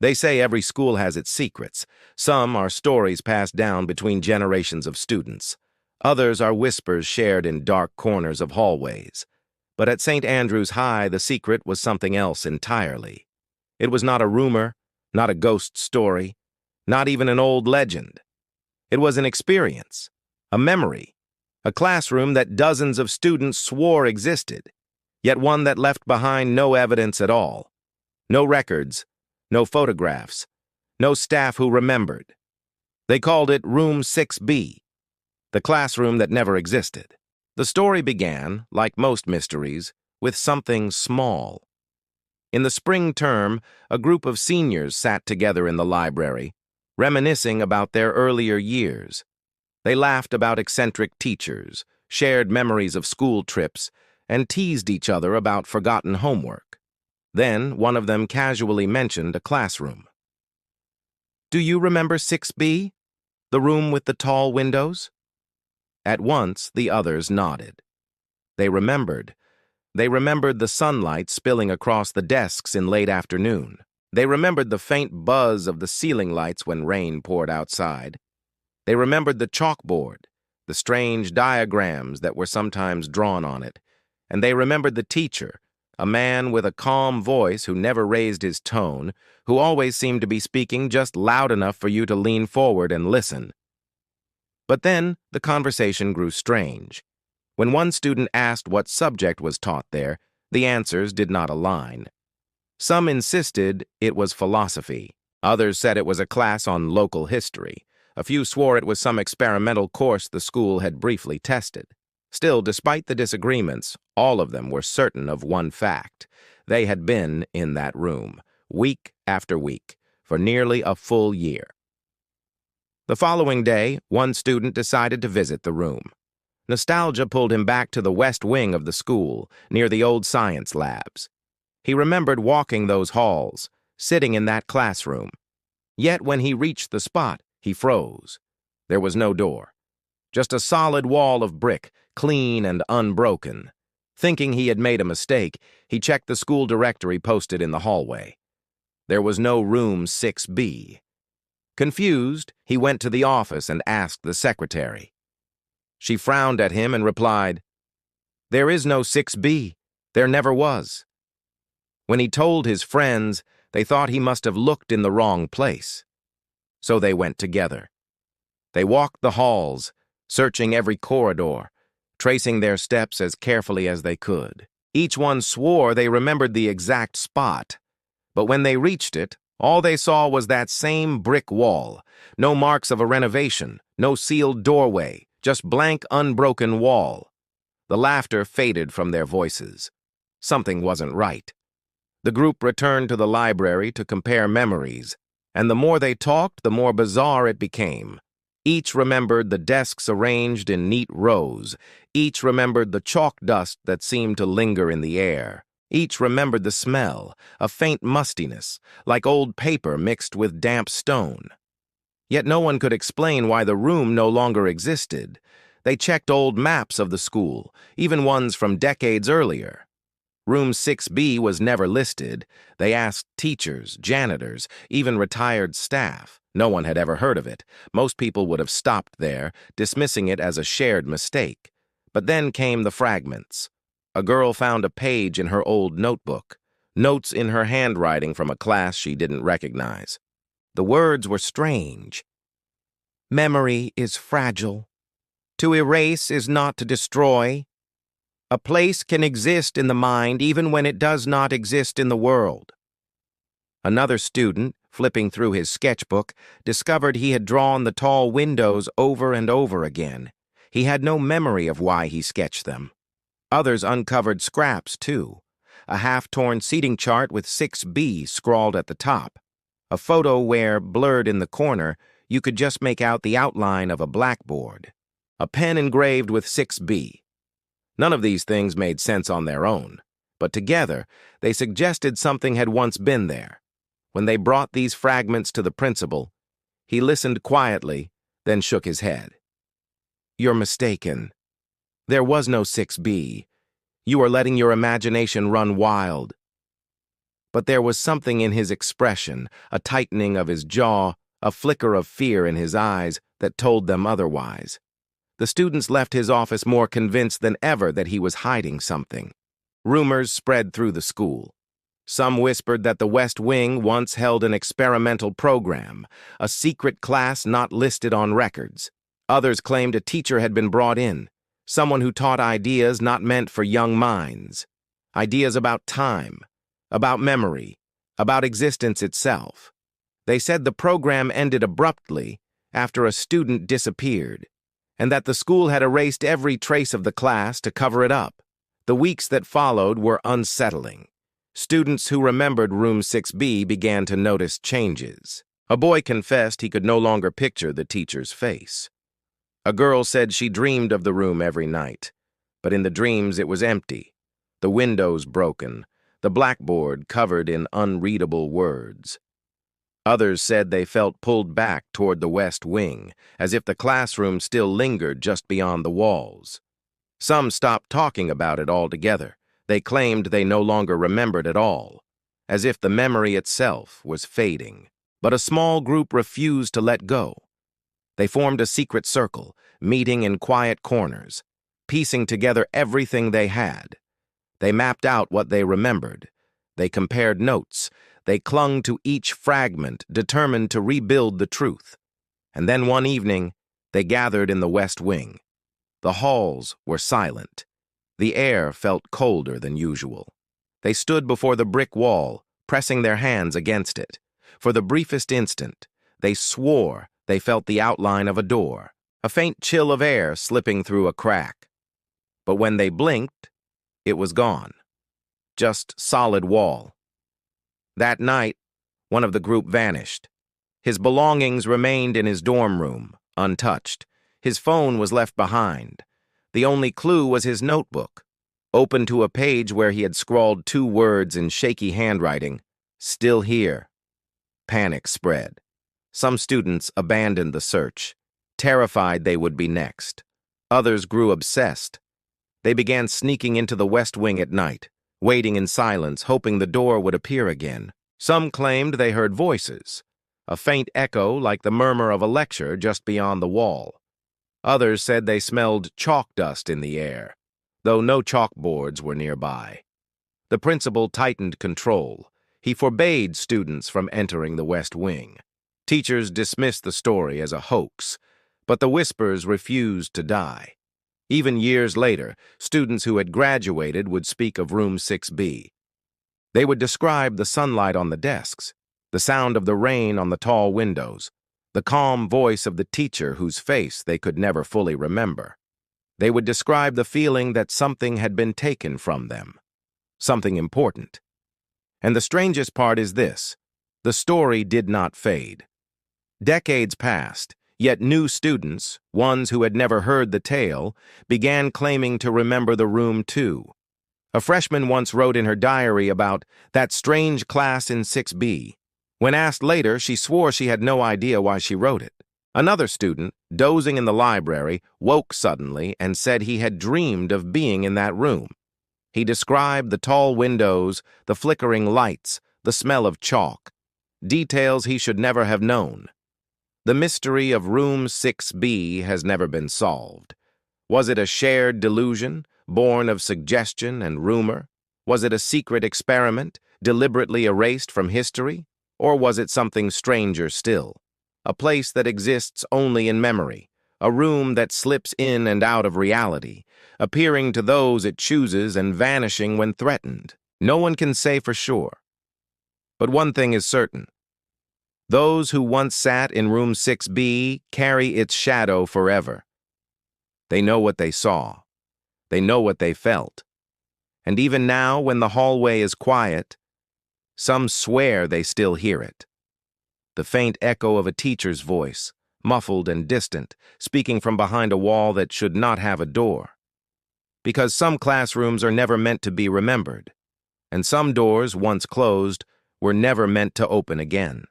They say every school has its secrets. Some are stories passed down between generations of students. Others are whispers shared in dark corners of hallways. But at St. Andrew's High, the secret was something else entirely. It was not a rumor, not a ghost story, not even an old legend. It was an experience, a memory, a classroom that dozens of students swore existed, yet one that left behind no evidence at all. No records, no photographs, no staff who remembered. They called it Room 6B, the classroom that never existed. The story began, like most mysteries, with something small. In the spring term, a group of seniors sat together in the library, reminiscing about their earlier years. They laughed about eccentric teachers, shared memories of school trips, and teased each other about forgotten homework. Then, one of them casually mentioned a classroom. "Do you remember 6B? The room with the tall windows?" At once, the others nodded. They remembered. They remembered the sunlight spilling across the desks in late afternoon. They remembered the faint buzz of the ceiling lights when rain poured outside. They remembered the chalkboard, the strange diagrams that were sometimes drawn on it. And they remembered the teacher, a man with a calm voice who never raised his tone, who always seemed to be speaking just loud enough for you to lean forward and listen. But then the conversation grew strange. When one student asked what subject was taught there, the answers did not align. Some insisted it was philosophy. Others said it was a class on local history. A few swore it was some experimental course the school had briefly tested. Still, despite the disagreements, all of them were certain of one fact. They had been in that room, week after week, for nearly a full year. The following day, one student decided to visit the room. Nostalgia pulled him back to the west wing of the school, near the old science labs. He remembered walking those halls, sitting in that classroom. Yet when he reached the spot, he froze. There was no door. Just a solid wall of brick, clean and unbroken. Thinking he had made a mistake, he checked the school directory posted in the hallway. There was no room 6B. Confused, he went to the office and asked the secretary. She frowned at him and replied, "There is no 6B. There never was." When he told his friends, they thought he must have looked in the wrong place. So they went together. They walked the halls, searching every corridor, tracing their steps as carefully as they could. Each one swore they remembered the exact spot. But when they reached it, all they saw was that same brick wall. No marks of a renovation, no sealed doorway, just blank, unbroken wall. The laughter faded from their voices. Something wasn't right. The group returned to the library to compare memories, and the more they talked, the more bizarre it became. Each remembered the desks arranged in neat rows. Each remembered the chalk dust that seemed to linger in the air. Each remembered the smell, a faint mustiness, like old paper mixed with damp stone. Yet no one could explain why the room no longer existed. They checked old maps of the school, even ones from decades earlier. Room 6B was never listed. They asked teachers, janitors, even retired staff. No one had ever heard of it. Most people would have stopped there, dismissing it as a shared mistake. But then came the fragments. A girl found a page in her old notebook, notes in her handwriting from a class she didn't recognize. The words were strange. "Memory is fragile. To erase is not to destroy. A place can exist in the mind even when it does not exist in the world." Another student, flipping through his sketchbook, discovered he had drawn the tall windows over and over again. He had no memory of why he sketched them. Others uncovered scraps, too. A half-torn seating chart with 6B scrawled at the top. A photo where, blurred in the corner, you could just make out the outline of a blackboard. A pen engraved with 6B. None of these things made sense on their own, but together they suggested something had once been there. When they brought these fragments to the principal, he listened quietly, then shook his head. "You're mistaken. There was no 6B. You are letting your imagination run wild." but there was something in his expression, a tightening of his jaw, a flicker of fear in his eyes that told them otherwise. The students left his office more convinced than ever that he was hiding something. Rumors spread through the school. Some whispered that the West Wing once held an experimental program, a secret class not listed on records. Others claimed a teacher had been brought in, someone who taught ideas not meant for young minds. Ideas about time, about memory, about existence itself. They said the program ended abruptly after a student disappeared, and that the school had erased every trace of the class to cover it up. The weeks that followed were unsettling. Students who remembered Room 6B began to notice changes. A boy confessed he could no longer picture the teacher's face. A girl said she dreamed of the room every night, but in the dreams it was empty, the windows broken, the blackboard covered in unreadable words. Others said they felt pulled back toward the West Wing, as if the classroom still lingered just beyond the walls. Some stopped talking about it altogether. They claimed they no longer remembered at all, as if the memory itself was fading. But a small group refused to let go. They formed a secret circle, meeting in quiet corners, piecing together everything they had. They mapped out what they remembered. They compared notes. They clung to each fragment, determined to rebuild the truth. And then one evening, they gathered in the West Wing. The halls were silent. The air felt colder than usual. They stood before the brick wall, pressing their hands against it. For the briefest instant, they swore they felt the outline of a door, a faint chill of air slipping through a crack. But when they blinked, it was gone. Just solid wall. That night, one of the group vanished. His belongings remained in his dorm room, untouched. His phone was left behind. The only clue was his notebook, open to a page where he had scrawled 2 words in shaky handwriting, "Still here." Panic spread. Some students abandoned the search, terrified they would be next. Others grew obsessed. They began sneaking into the West Wing at night, waiting in silence, hoping the door would appear again. Some claimed they heard voices, a faint echo like the murmur of a lecture just beyond the wall. Others said they smelled chalk dust in the air, though no chalkboards were nearby. The principal tightened control. He forbade students from entering the West Wing. Teachers dismissed the story as a hoax, but the whispers refused to die. Even years later, students who had graduated would speak of Room 6B. They would describe the sunlight on the desks, the sound of the rain on the tall windows, the calm voice of the teacher whose face they could never fully remember. They would describe the feeling that something had been taken from them, something important. And the strangest part is this: the story did not fade. Decades passed, yet new students, ones who had never heard the tale, began claiming to remember the room too. A freshman once wrote in her diary about that strange class in 6B. When asked later, she swore she had no idea why she wrote it. Another student, dozing in the library, woke suddenly and said he had dreamed of being in that room. He described the tall windows, the flickering lights, the smell of chalk, details he should never have known. The mystery of Room 6B has never been solved. Was it a shared delusion, born of suggestion and rumor? Was it a secret experiment, deliberately erased from history? Or was it something stranger still? A place that exists only in memory, a room that slips in and out of reality, appearing to those it chooses and vanishing when threatened. No one can say for sure. But one thing is certain. Those who once sat in Room 6B carry its shadow forever. They know what they saw. They know what they felt. And even now, when the hallway is quiet, some swear they still hear it. The faint echo of a teacher's voice, muffled and distant, speaking from behind a wall that should not have a door. Because some classrooms are never meant to be remembered, and some doors, once closed, were never meant to open again.